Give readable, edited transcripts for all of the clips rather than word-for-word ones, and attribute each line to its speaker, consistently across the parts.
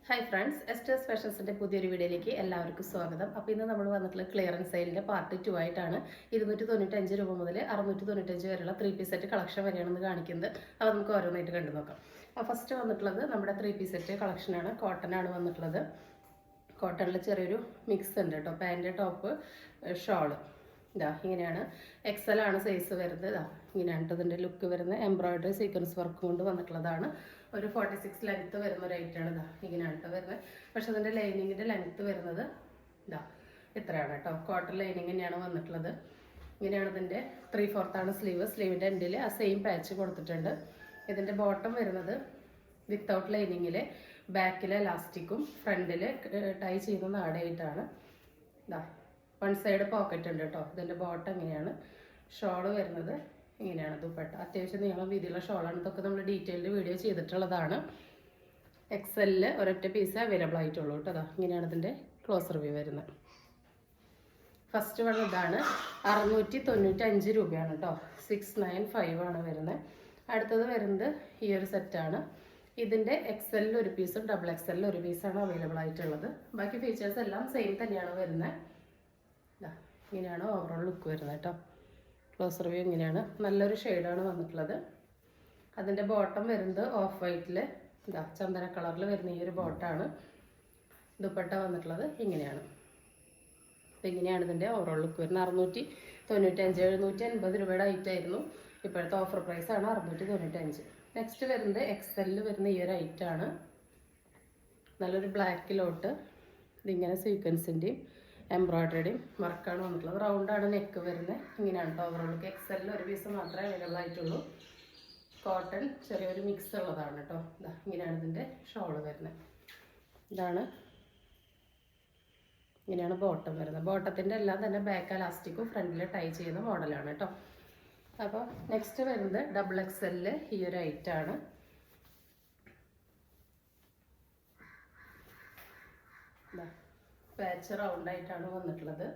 Speaker 1: Hi friends, എസ്റ്റേഴ്സ് ഫാഷൻസിൻ്റെ പുതിയൊരു വീഡിയോയിലേക്ക് എല്ലാവർക്കും സ്വാഗതം. അപ്പോൾ ഇന്ന് നമ്മൾ വന്നിട്ടുള്ള ക്ലിയറൻസ് സെയിലിൻ്റെ പാർട്ട് 2 ആയിട്ടാണ് 295 രൂപ മുതൽ 695 വരെയുള്ള 3 പീസ് സെറ്റ് കളക്ഷൻ വരെയാണെന്ന് കാണിക്കുന്നത്. അപ്പോൾ നമുക്ക് ഓരോന്നായിട്ട് കണ്ടു നോക്കാം. അപ്പോൾ ഫസ്റ്റ് വന്നിട്ടുള്ളത് നമ്മുടെ 3 പീസ് സെറ്റ് കളക്ഷനാണ്. കോട്ടനാണ് വന്നിട്ടുള്ളത്. കോട്ടണിൽ ചെറിയൊരു മിക്സ് ഉണ്ട് കേട്ടോ. Pant, top, shawl. ഇതാ ഇങ്ങനെയാണ്. എക്സൽ ആണ് സൈസ് വരുന്നത്. ഇതാ ഇങ്ങനെയാണ് ഇതിൻ്റെ ലുക്ക് വരുന്നത്. എംബ്രോയിഡറി സീക്വൻസ് വർക്ക് കൊണ്ട് വന്നിട്ടുള്ളതാണ്. ഒരു 46 ലെങ്ത്ത് വരുന്ന ഒരു ഐറ്റാണ്. ഇതാ ഇങ്ങനെയാണ് കേട്ടോ വരുന്നത്. പക്ഷെ അതിൻ്റെ ലൈനിങ്ങിൻ്റെ ലെങ്ത്ത് വരുന്നത് ഇതാ ഇത്രയാണ് കേട്ടോ. കോട്ടൺ ലൈനിങ് തന്നെയാണ് വന്നിട്ടുള്ളത്. ഇങ്ങനെയാണ് ഇതിൻ്റെ 3/4 ആണ് സ്ലീവ്. സ്ലീവിൻ്റെ എൻഡിൽ ആ സെയിം പാച്ച് കൊടുത്തിട്ടുണ്ട്. ഇതിൻ്റെ ബോട്ടം വരുന്നത് വിത്തൗട്ട് ലൈനിങ്ങിൽ ബാക്കിൽ എലാസ്റ്റിക്കും ഫ്രണ്ടിൽ ടൈ ചെയ്യുന്ന നാടയായിട്ടാണ്. ഇതാ വൺ സൈഡ് പോക്കറ്റ് ഉണ്ട് കേട്ടോ. ഇതിൻ്റെ ബോട്ടം ഇങ്ങനെയാണ്. ഷോള് വരുന്നത് ഇങ്ങനെയാണ്. ദുപ്പട്ട അത്യാവശ്യം നീളം വീതിയുള്ള ഷോളാണ്. ഇതൊക്കെ നമ്മൾ ഡീറ്റെയിൽഡ് വീഡിയോ ചെയ്തിട്ടുള്ളതാണ്. എക്സലില് ഒരൊറ്റ പീസ് അവൈലബിൾ ആയിട്ടുള്ളൂ കേട്ടോ. അതാ ഇങ്ങനെയാണ് ഇതിൻ്റെ ക്ലോസ് റിവ്യൂ വരുന്നത്. ഫസ്റ്റ് വൺ ഇതാണ്. 695 രൂപയാണ് കേട്ടോ. 695 ആണ് വരുന്നത്. അടുത്തത് വരുന്നത് ഈ ഒരു സെറ്റാണ്. ഇതിൻ്റെ എക്സലിൽ ഒരു പീസും ഡബിൾ എക്സലിൽ ഒരു പീസാണ് അവൈലബിൾ ആയിട്ടുള്ളത്. ബാക്കി ഫീച്ചേഴ്സ് എല്ലാം സെയിം തന്നെയാണ് വരുന്നത്. ഇങ്ങനെയാണ് ഓവറോൾ ലുക്ക് വരുന്നത് കേട്ടോ. ക്ലോസ് റിവ്യൂ ഇങ്ങനെയാണ്. നല്ലൊരു ഷെയ്ഡാണ് വന്നിട്ടുള്ളത്. അതിൻ്റെ ബോട്ടം വരുന്നത് ഓഫ് വൈറ്റിൽ ഇതാ ചന്ദന കളറിൽ വരുന്ന ഈ ഒരു ബോട്ടാണ്. ദുപ്പട്ട വന്നിട്ടുള്ളത് ഇങ്ങനെയാണ്. അപ്പം ഇങ്ങനെയാണ് ഇതിൻ്റെ ഓവറോൾ ലുക്ക് വരുന്നത്. 695 780 രൂപയുടെ ഐറ്റായിരുന്നു. ഇപ്പോഴത്തെ ഓഫർ പ്രൈസാണ് 695. നെക്സ്റ്റ് വരുന്നത് എക്സലിൽ വരുന്ന ഈ ഒരു ഐറ്റാണ്. നല്ലൊരു ബ്ലാക്കിലോട്ട് ഇതിങ്ങനെ സീക്വൻസിൻ്റെയും എംബ്രോയിഡറിയുടെയും വർക്കാണ് വന്നിട്ടുള്ളത്. റൗണ്ടാണ് നെക്ക് വരുന്നത്. ഇങ്ങനെയാണ് ഓവറോൾ ലുക്ക്. എക്സലിൽ ഒരു പീസ് മാത്രമേ അവൈലബിൾ ആയിട്ടുള്ളൂ. കോട്ടൺ ചെറിയൊരു മിക്സ് ഉള്ളതാണ് കേട്ടോ. ഇതാ ഇങ്ങനെയാണ് ഇതിൻ്റെ ഷോള് വരുന്നത്. ഇങ്ങനെയാണ് ബോട്ടം വരുന്നത്. ബോട്ടത്തിൻ്റെ എല്ലാം തന്നെ ബാക്ക് എലാസ്റ്റിക്കും ഫ്രണ്ടിൽ ടൈ ചെയ്യുന്ന മോഡലാണ് കേട്ടോ. അപ്പോൾ നെക്സ്റ്റ് വരുന്നത് ഡബിൾ എക്സലിൽ ഈ ഒരു ഐറ്റാണ്. പാച്ച് റൗണ്ടായിട്ടാണ് വന്നിട്ടുള്ളത്.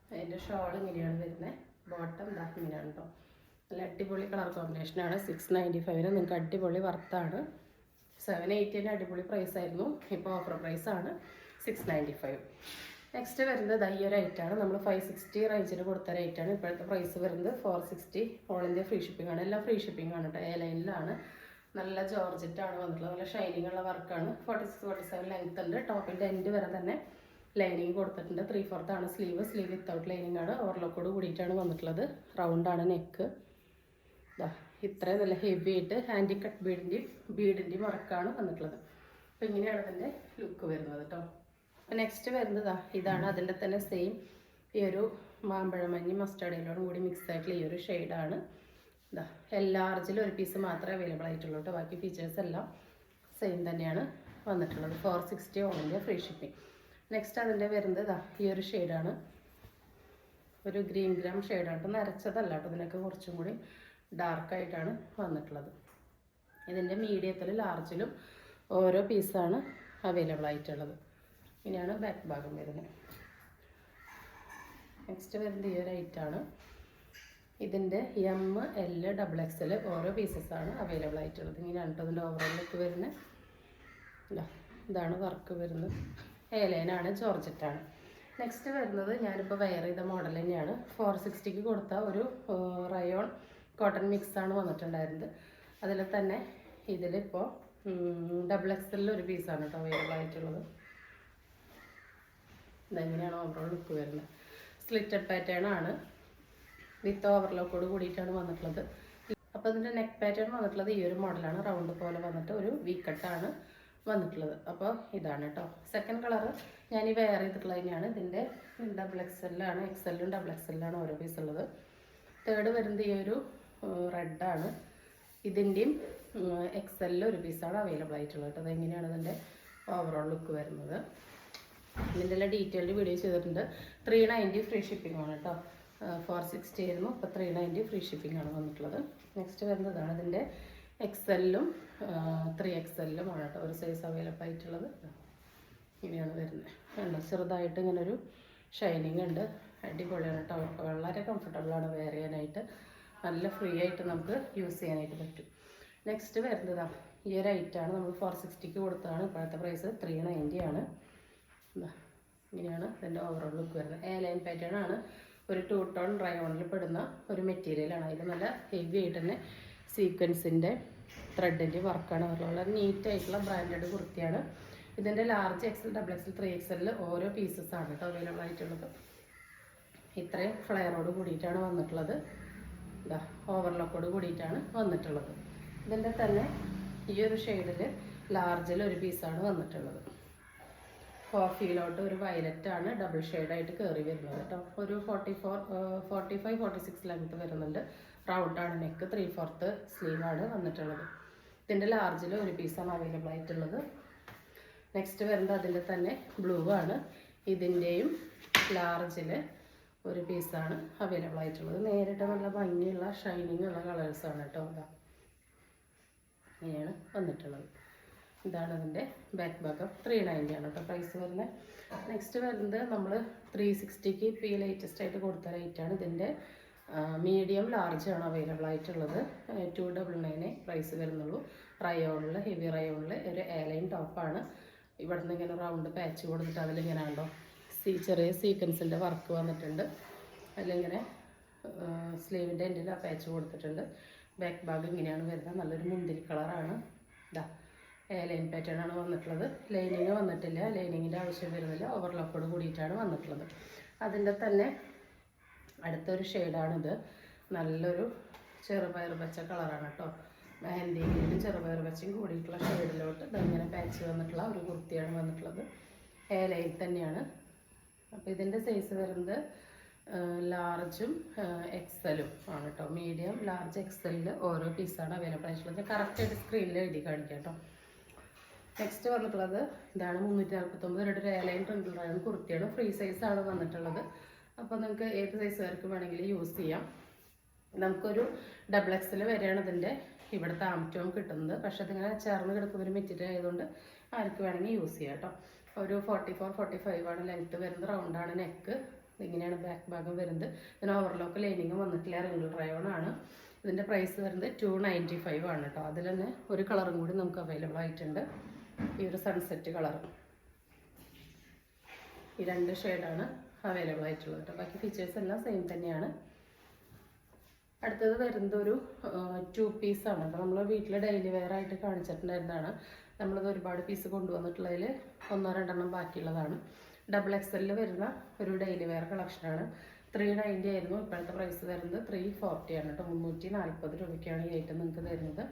Speaker 1: അതിൻ്റെ ഷോൾ ഇങ്ങനെയാണ് വരുന്നത്. ബോട്ടം ഇതാ ഇങ്ങനെയാണ് കേട്ടോ. നല്ല അടിപൊളി കളർ കോമ്പിനേഷനാണ്. 695 നിങ്ങൾക്ക് അടിപൊളി വർത്താണ്. 780 അടിപൊളി പ്രൈസായിരുന്നു. ഇപ്പോൾ ഓഫർ പ്രൈസാണ് 695. നെക്സ്റ്റ് വരുന്നത് ഈ ഒരു ഐറ്റാണ്. നമ്മൾ 560 റേഞ്ചിന് കൊടുത്ത റേറ്റാണ്. ഇപ്പോഴത്തെ പ്രൈസ് വരുന്നത് 460. ഓൾ ഇന്ത്യ ഫ്രീ ഷിപ്പിംഗ് ആണ്. എല്ലാം ഫ്രീ ഷിപ്പിംഗ് ആണ് കേട്ടോ. എ ലൈനിലാണ്. നല്ല ജോർജറ്റാണ് വന്നിട്ടുള്ളത്. നല്ല ഷൈനിങ് ഉള്ള വർക്കാണ്. 46-47 ലെങ്ത് ഉണ്ട്. ടോപ്പിൻ്റെ എൻഡ് വരെ തന്നെ ലൈനിങ് കൊടുത്തിട്ടുണ്ട്. 3/4 ആണ് സ്ലീവ്. സ്ലീവ് വിത്തൗട്ട് ലൈനിങ് ആണ്. ഓവർലോക്കോട് കൂടിയിട്ടാണ് വന്നിട്ടുള്ളത്. റൗണ്ടാണ് നെക്ക്. ഇത്രയും നല്ല ഹെവി ആയിട്ട് ഹാൻഡി കട്ട് ബീഡിൻ്റെയും വർക്കാണ് വന്നിട്ടുള്ളത്. അപ്പോൾ ഇങ്ങനെയാണ് അതിൻ്റെ ലുക്ക് വരുന്നത് കേട്ടോ. അപ്പോൾ നെക്സ്റ്റ് വരുന്നത് ഇതാണ്. അതിൻ്റെ തന്നെ സെയിം ഈ ഒരു മാമ്പഴമഞ്ഞി മസ്റ്റാർഡിലോടും കൂടി മിക്സ് ആയിട്ടുള്ള ഈ ഒരു ഷെയ്ഡാണ്. ഇതാ ലാർജിൽ ഒരു പീസ് മാത്രമേ അവൈലബിൾ ആയിട്ടുള്ളൂ കേട്ടോ. ബാക്കി ഫീച്ചേഴ്സ് എല്ലാം സെയിം തന്നെയാണ് വന്നിട്ടുള്ളത്. 460 all India free shipping. Next അതിൻ്റെ വരുന്നത് ഈ ഒരു ഷെയ്ഡാണ്. ഒരു ഗ്രീൻ ഗ്രാം ഷെയ്ഡാണ് കേട്ടോ. നരച്ചതല്ല കേട്ടോ. ഇതിനൊക്കെ കുറച്ചും കൂടി ഡാർക്കായിട്ടാണ് വന്നിട്ടുള്ളത്. ഇതിൻ്റെ മീഡിയത്തിൽ ലാർജിലും ഓരോ പീസാണ് അവൈലബിൾ ആയിട്ടുള്ളത്. ഇങ്ങനെയാണ് ബാക്ക് ഭാഗം വരുന്നത്. നെക്സ്റ്റ് വരുന്നത് ഈ ഒരു ഐറ്റാണ്. ഇതിൻ്റെ M, L, ഡബിൾ XL ഓരോ പീസസാണ് അവൈലബിൾ ആയിട്ടുള്ളത്. ഇങ്ങനെയാണ് കേട്ടോ അതിൻ്റെ ഓവറോൾ ലുക്ക് വരുന്നത്. ഇതാണ് വർക്ക് വരുന്നത്. എ ലൈനാണ്. ജോർജറ്റാണ്. നെക്സ്റ്റ് വരുന്നത് ഞാനിപ്പോൾ വെയർ ചെയ്ത മോഡൽ തന്നെയാണ്. 460 കൊടുത്ത ഒരു റയോൺ കോട്ടൺ മിക്സാണ് വന്നിട്ടുണ്ടായിരുന്നത്. അതിൽ തന്നെ ഇതിലിപ്പോൾ ഡബിൾ XL ഒരു പീസാണ് കേട്ടോ അവൈലബിൾ ആയിട്ടുള്ളത്. ഇതെങ്ങനെയാണ് ഓവറോൾ ലുക്ക് വരുന്നത്. സ്ലിറ്റഡ് പാറ്റേൺ ആണ്. വിത്ത് ഓവർലോക്കോട് കൂടിയിട്ടാണ് വന്നിട്ടുള്ളത്. അപ്പോൾ ഇതിൻ്റെ നെക്ക് പാറ്റേൺ വന്നിട്ടുള്ളത് ഈ ഒരു മോഡലാണ്. റൗണ്ട് പോലെ വന്നിട്ട് ഒരു വി കട്ടാണ് വന്നിട്ടുള്ളത്. അപ്പോൾ ഇതാണ് കേട്ടോ. സെക്കൻഡ് കളർ ഞാൻ ഈ വെയർ ചെയ്തിട്ടുള്ളത് തന്നെയാണ്. ഇതിൻ്റെ ഡബിൾ XL-ലാണ്. XL-ലും ഡബിൾ XL-ലാണ് ഓരോ പീസ് ഉള്ളത്. തേർഡ് വരുന്നത് ഈ ഒരു റെഡാണ്. ഇതിൻ്റെയും XL-ൽ ഒരു പീസാണ് അവൈലബിൾ ആയിട്ടുള്ളത് കേട്ടോ. അതെങ്ങനെയാണ് ഇതിൻ്റെ ഓവറോൾ ലുക്ക് വരുന്നത്. ഇതിൻ്റെ എല്ലാം ഡീറ്റെയിൽഡ് വീഡിയോ ചെയ്തിട്ടുണ്ട്. 390 ഫ്രീ ഷിപ്പിംഗ് ആണ് കേട്ടോ. 460 ആയിരുന്നു. ഇപ്പോൾ 390 ഫ്രീ ഷിപ്പിംഗ് ആണ് വന്നിട്ടുള്ളത്. നെക്സ്റ്റ് വരുന്നതാണ് ഇതിൻ്റെ XL-ലും 3XL-ലും ആണ് കേട്ടോ ഒരു സൈസ് അവൈലബിൾ ആയിട്ടുള്ളത്. ഇങ്ങനെയാണ് വരുന്നത്. ഉണ്ട് ചെറുതായിട്ട് ഇങ്ങനൊരു ഷൈനിങ് ഉണ്ട്. അടിപൊളിയാണ് കേട്ടോ. വളരെ കംഫർട്ടബിളാണ് വെയർ ചെയ്യാനായിട്ട്. നല്ല ഫ്രീ ആയിട്ട് നമുക്ക് യൂസ് ചെയ്യാനായിട്ട് പറ്റും. നെക്സ്റ്റ് വരുന്നതാണ് ഈ ഒരു ഐറ്റാണ് നമ്മൾ 460 കൊടുത്തതാണ്. ഇപ്പോഴത്തെ പ്രൈസ് 390 ആണ്. ഇങ്ങനെയാണ് ഇതിൻ്റെ ഓവറോൾ ലുക്ക് വരുന്നത്. എ ലൈൻ പാറ്റേൺ ആണ്. ഒരു 2 ടോൺ റയോണിൽ പെടുന്ന ഒരു മെറ്റീരിയലാണ്. അതിൽ നല്ല ഹെവി ആയിട്ട് തന്നെ സീക്വൻസിൻ്റെ ത്രെഡിൻ്റെ വർക്കാണ്. വളരെ നീറ്റായിട്ടുള്ള ബ്രാൻഡഡ് കുർത്തിയാണ്. ഇതിൻ്റെ ലാർജ് XL, XXL, 3XL ഓരോ പീസസ് ആണ് കേട്ടോ അവൈലബിൾ ആയിട്ടുള്ളത്. ഇത്രയും ഫ്ലെയറോട് കൂടിയിട്ടാണ് വന്നിട്ടുള്ളത്. ഇതാ ഓവർലോക്കോട് കൂടിയിട്ടാണ് വന്നിട്ടുള്ളത്. ഇതിൻ്റെ തന്നെ ഈ ഒരു ഷെയ്ഡിൽ ലാർജിൽ ഒരു പീസാണ് വന്നിട്ടുള്ളത്. കോഫിയിലോട്ട് ഒരു വയലറ്റാണ് ഡബിൾ ഷെയ്ഡായിട്ട് കയറി വരുന്നത് കേട്ടോ. ഒരു 45, 46 ലെങ്ത് വരുന്നുണ്ട്. റൗണ്ടാണ് നെക്ക്, 3/4 സ്ലീവാണ് വന്നിട്ടുള്ളത്. ഇതിൻ്റെ ലാർജിൽ ഒരു പീസാണ് അവൈലബിൾ ആയിട്ടുള്ളത്. നെക്സ്റ്റ് വരുന്നത് അതിൻ്റെ തന്നെ ബ്ലൂ ആണ്. ഇതിൻ്റെയും ലാർജിൽ ഒരു പീസാണ് അവൈലബിൾ ആയിട്ടുള്ളത്. നേരിട്ട് നല്ല ഭംഗിയുള്ള ഷൈനിങ് ഉള്ള കളേഴ്സാണ് കേട്ടോ. ഇങ്ങനെയാണ് വന്നിട്ടുള്ളത്. ഇതാണ് ഇതിൻ്റെ ബാക്ക് ഭാഗം. 390 ആണ് കേട്ടോ പ്രൈസ് വരുന്നത്. നെക്സ്റ്റ് വരുന്നത് നമ്മൾ 360ക്ക് ഇപ്പോൾ ഈ ലേറ്റസ്റ്റ് ആയിട്ട് കൊടുത്ത റേറ്റാണ്. ഇതിൻ്റെ മീഡിയം ലാർജ് ആണ് അവൈലബിൾ ആയിട്ടുള്ളത്. 299 പ്രൈസ് വരുന്നുള്ളൂ. റയോണിൽ, ഹെവി റയോണിൽ ഒരു എയർലൈൻ ടോപ്പാണ്. ഇവിടെ നിന്ന് ഇങ്ങനെ റൗണ്ട് പാച്ച് കൊടുത്തിട്ട് അതിലിങ്ങനെ ഉണ്ടോ ചെറിയ സീക്വൻസിൻ്റെ വർക്ക് വന്നിട്ടുണ്ട്. അതിലിങ്ങനെ സ്ലീവിൻ്റെ എൻഡിൽ ആ പാച്ച് കൊടുത്തിട്ടുണ്ട്. ബാക്ക് ഭാഗം ഇങ്ങനെയാണ് വരുന്നത്. നല്ലൊരു മുന്തിരി കളറാണ്. ഇതാ ലൈൻ പാറ്റേൺ ആണ് വന്നിട്ടുള്ളത്. ലൈനിങ് വന്നിട്ടില്ല, ലൈനിങ്ങിൻ്റെ ആവശ്യം വരുന്നില്ല. ഓവർലോക്കോട് കൂടിയിട്ടാണ് വന്നിട്ടുള്ളത്. അതിൻ്റെ തന്നെ അടുത്തൊരു ഷെയ്ഡാണിത്. നല്ലൊരു ചെറുപയർ പച്ച കളറാണ് കേട്ടോ. മെഹന്തിയിലും ചെറുപയർ പച്ചയും കൂടിയിട്ടുള്ള ഷെയ്ഡിലോട്ട് ഇതങ്ങനെ പാച്ച് വന്നിട്ടുള്ള ഒരു കുർത്തിയാണ് വന്നിട്ടുള്ളത്. ലൈൻ തന്നെയാണ്. അപ്പോൾ ഇതിൻ്റെ സൈസ് വരുന്നത് ലാർജും XLും ആണ് കേട്ടോ. മീഡിയം, ലാർജ്, XLിൽ ഓരോ പീസാണ് അവൈലബിൾ ആയിട്ടുള്ളത്. കറക്റ്റായിട്ട് സ്ക്രീനിൽ എഴുതി കാണിക്കാം കേട്ടോ. നെക്സ്റ്റ് വന്നിട്ടുള്ളത് ഇതാണ്. 349 ഒരു എയർലൈൻ ട്രിങ്കിൾ റയോൺ കുർത്തിയാണ്. ഫ്രീ സൈസാണ് വന്നിട്ടുള്ളത്. അപ്പോൾ നിങ്ങൾക്ക് ഏത് സൈസുകാർക്ക് വേണമെങ്കിലും യൂസ് ചെയ്യാം. നമുക്കൊരു XXL വരെയാണ് ഇതിൻ്റെ ഇവിടുത്തെ ആംറ്റോം കിട്ടുന്നത്. പക്ഷേ അതിങ്ങനെ ചേർന്ന് കിടക്കുന്ന ഒരു മെറ്റീരിയൽ ആയതുകൊണ്ട് ആർക്ക് വേണമെങ്കിൽ യൂസ് ചെയ്യാം കേട്ടോ. ഒരു 44, 45 ആണ് ലെങ്ത്ത് വരുന്നത്. റൗണ്ടാണ് നെക്ക്. ഇങ്ങനെയാണ് ബാക്ക് ഭാഗം വരുന്നത്. ഇതിന് ഓവർലോക്ക് ലൈനിങ് വന്നിട്ടില്ല. റിംഗിൾ റയോൺ ആണ്. ഇതിൻ്റെ പ്രൈസ് വരുന്നത് 295 ആണ് കേട്ടോ. അതിൽ തന്നെ ഒരു കളറും കൂടി നമുക്ക് അവൈലബിൾ ആയിട്ടുണ്ട്. ഈ ഒരു സൺസെറ്റ് കളർ. ഈ 2 ഷെയ്ഡാണ് അവൈലബിൾ ആയിട്ടുള്ളത് കേട്ടോ. ബാക്കി ഫീച്ചേഴ്സ് എല്ലാം സെയിം തന്നെയാണ്. അടുത്തത് വരുന്നത് ഒരു 2 പീസാണ് കേട്ടോ. നമ്മൾ വീട്ടിൽ ഡെയിലി വെയർ ആയിട്ട് കാണിച്ചിട്ടുണ്ടായിരുന്നതാണ്. നമ്മളത് ഒരുപാട് പീസ് കൊണ്ടുവന്നിട്ടുള്ളതിൽ 1-2 ബാക്കിയുള്ളതാണ്. XXL വരുന്ന ഒരു ഡെയിലി വെയർ കളക്ഷനാണ്. 390 ആയിരുന്നു. ഇപ്പോഴത്തെ പ്രൈസ് വരുന്നത് 340 ആണ് കേട്ടോ. 340 രൂപയ്ക്കാണ് ഈ ഐറ്റം നിങ്ങൾക്ക് തരുന്നത്.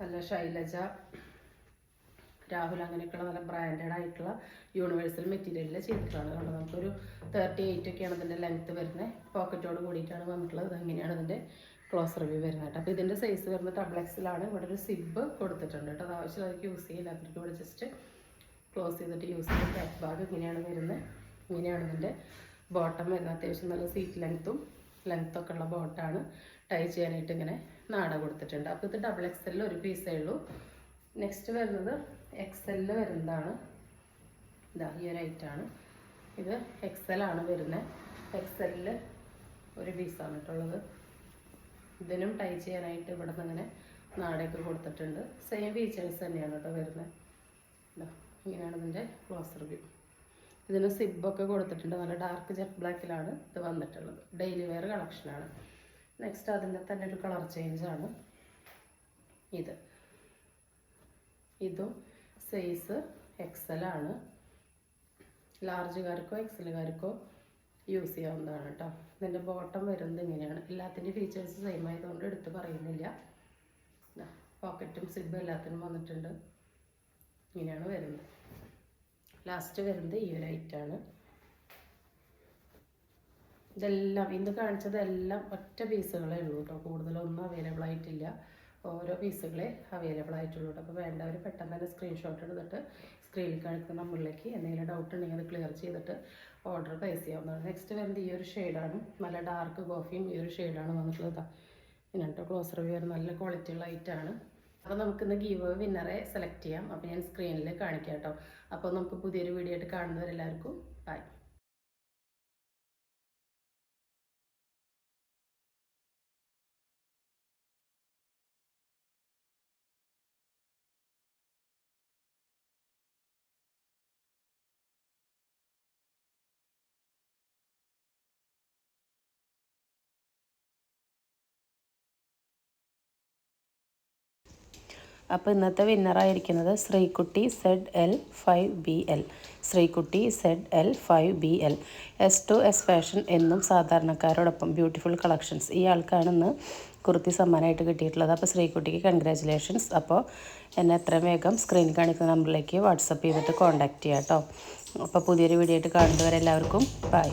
Speaker 1: നല്ല ശൈലജ, രാഹുൽ അങ്ങനെയൊക്കെയുള്ള നല്ല ബ്രാൻഡഡ് ആയിട്ടുള്ള യൂണിവേഴ്സൽ മെറ്റീരിയലിൽ ചെയ്തിട്ടുള്ളതാണ്. അതുകൊണ്ട് നമുക്കൊരു 38 ഒക്കെയാണ് ഇതിൻ്റെ ലെങ്ത്ത് വരുന്നത്. പോക്കറ്റോട് കൂടിയിട്ടാണ് വന്നിട്ടുള്ളത്. ഇതങ്ങനെയാണ് ഇതിൻ്റെ ക്ലോസ് റിവ്യൂ വരുന്നത് കേട്ടോ. അപ്പോൾ ഇതിൻ്റെ സൈസ് വരുന്നത് XXL ആണ്. ഇവിടെ ഒരു സിബ് കൊടുത്തിട്ടുണ്ട് കേട്ടോ. അത് ആവശ്യമുള്ളവർക്ക് യൂസ് ചെയ്യില്ലാത്തവർക്ക് ഇവിടെ ജസ്റ്റ് ക്ലോസ് ചെയ്തിട്ട് യൂസ് ചെയ്ത് ബാക്ക് ഭാഗം ഇങ്ങനെയാണ് വരുന്നത്. ഇങ്ങനെയാണ് ഇതിൻ്റെ ബോട്ടം വരുന്നത്. അത്യാവശ്യം നല്ല സീറ്റ് ലെങ്ത്തൊക്കെ ഉള്ള ബോട്ടാണ്. ടൈ ചെയ്യാനായിട്ട് ഇങ്ങനെ നാട കൊടുത്തിട്ടുണ്ട്. അപ്പോൾ ഇത് XXL ഒരു പീസേ ഉള്ളൂ. നെക്സ്റ്റ് വരുന്നത് XL വരുന്നതാണ്. ഇതാ ഈ ഒരു ഐറ്റാണ്. ഇത് XL ആണ് വരുന്നത്. XL ഒരു പീസാണ് കേട്ടുള്ളത്. ഇതിനും ടൈ ചെയ്യാനായിട്ട് ഇവിടെ നിന്ന് ഇങ്ങനെ നാടയൊക്കെ കൊടുത്തിട്ടുണ്ട്. സെയിം ഫീച്ചേഴ്സ് തന്നെയാണ് കേട്ടോ വരുന്നത്. ഇതാ ഇങ്ങനെയാണ് ഇതിൻ്റെ ക്ലോസ് റിവ്യൂ. ഇതിന് സിബൊക്കെ കൊടുത്തിട്ടുണ്ട്. നല്ല ഡാർക്ക് ജെറ്റ് ബ്ലാക്കിലാണ് ഇത് വന്നിട്ടുള്ളത്. ഡെയിലി വെയർ കളക്ഷനാണ്. നെക്സ്റ്റ് അതിൻ്റെ തന്നെ ഒരു കളർ ചേഞ്ചാണ് ഇതും സൈസ് XL ആണ്. ലാർജുകാർക്കോ XLകാർക്കോ യൂസ് ചെയ്യാവുന്നതാണ് കേട്ടോ. ഇതിൻ്റെ ബോട്ടം വരുന്നത് ഇങ്ങനെയാണ്. എല്ലാത്തിൻ്റെ ഫീച്ചേഴ്സ് സെയിം ആയതുകൊണ്ട് എടുത്ത് പറയുന്നില്ല. പോക്കറ്റും സിബും എല്ലാത്തിനും വന്നിട്ടുണ്ട്. ഇങ്ങനെയാണ് വരുന്നത്. ലാസ്റ്റ് വരുന്നത് ഈ ഒരു ഐറ്റാണ്. ഇതെല്ലാം ഇന്ന് കാണിച്ചതെല്ലാം ഒറ്റ പീസുകളേ ഉള്ളൂ കേട്ടോ. കൂടുതലൊന്നും അവൈലബിൾ ആയിട്ടില്ല. ഓരോ പീസുകളെ അവൈലബിൾ ആയിട്ടുള്ളൂ കേട്ടോ. അപ്പോൾ വേണ്ടവർ പെട്ടെന്ന് തന്നെ സ്ക്രീൻഷോട്ട് എടുത്തിട്ട് സ്ക്രീനിൽ കാണിക്കുന്ന നമ്പറിലേക്ക് എന്തെങ്കിലും ഡൗട്ട് ഉണ്ടെങ്കിൽ അത് ക്ലിയർ ചെയ്തിട്ട് ഓർഡർ പ്ലേസ് ചെയ്യാവുന്നതാണ്. നെക്സ്റ്റ് വരുന്നത് ഈ ഒരു ഷെയ്ഡാണ്. നല്ല ഡാർക്ക് കോഫിയും ഈ ഒരു ഷെയ്ഡാണ് വന്നിട്ടുള്ളത്. ഇങ്ങനത്തെ ക്ലോസ് റിവ്യൂ നല്ല ക്വാളിറ്റി ഉള്ള ഐറ്റാണ്. അപ്പോൾ നമുക്കിന്ന് ഗീവ് വിന്നറെ സെലക്ട് ചെയ്യാം. അപ്പോൾ ഞാൻ സ്ക്രീനിൽ കാണിക്കാം കേട്ടോ. അപ്പോൾ നമുക്ക് പുതിയൊരു വീഡിയോ ആയിട്ട് കാണുന്നവരെല്ലാവർക്കും ബൈ. അപ്പോൾ ഇന്നത്തെ വിന്നറായിരിക്കുന്നത് Sreekutty ZL5BL. Sreekutty ZL5BL. S2S fashion എന്നും സാധാരണക്കാരോടൊപ്പം ബ്യൂട്ടിഫുൾ കളക്ഷൻസ്. ഈ ആൾക്കാണ് ഇന്ന് കുർത്തി സമ്മാനമായിട്ട് കിട്ടിയിട്ടുള്ളത്. അപ്പോൾ ശ്രീകുട്ടിക്ക് കൺഗ്രാജുലേഷൻസ്. അപ്പോൾ എന്നെ എത്രയും വേഗം സ്ക്രീനിൽ കാണിക്കുന്ന നമ്പറിലേക്ക് വാട്സപ്പ് ചെയ്തിട്ട് കോൺടാക്റ്റ് ചെയ്യാം കേട്ടോ. അപ്പോൾ പുതിയൊരു വീഡിയോ ആയിട്ട് കാണുന്നവരെ എല്ലാവർക്കും ബൈ.